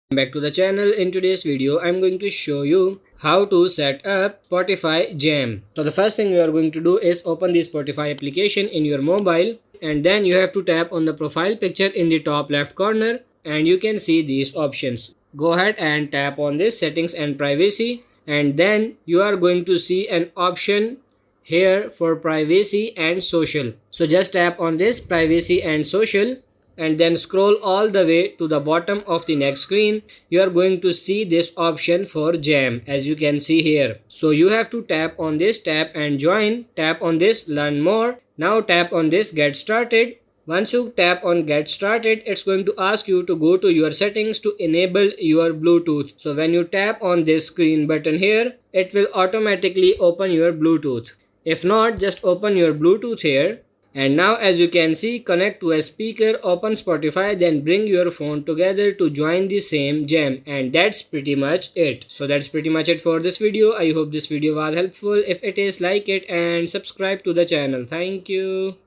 Back to the channel. In today's video I'm going to show you how to set up Spotify Jam. So the first thing you are going to do is open the Spotify application in your mobile, and then you have to tap on the profile picture in the top left corner and you can see these options. Go ahead and tap on this settings and privacy, and then you are going to see an option here for privacy and social. So just tap on this privacy and social and then scroll all the way to the bottom of the next screen. You are going to see this option for Jam, as you can see here. So you have to tap on this tab and join, tap on this learn more. Now tap on this get started. Once you tap on get started, it's going to ask you to go to your settings to enable your Bluetooth. So when you tap on this screen button here, it will automatically open your Bluetooth. If not, just open your Bluetooth here. And now as you can see, connect to a speaker, open Spotify, then bring your phone together to join the same Jam. And that's pretty much it. So that's pretty much it for this video. I hope this video was helpful. If it is, like it and subscribe to the channel. Thank you.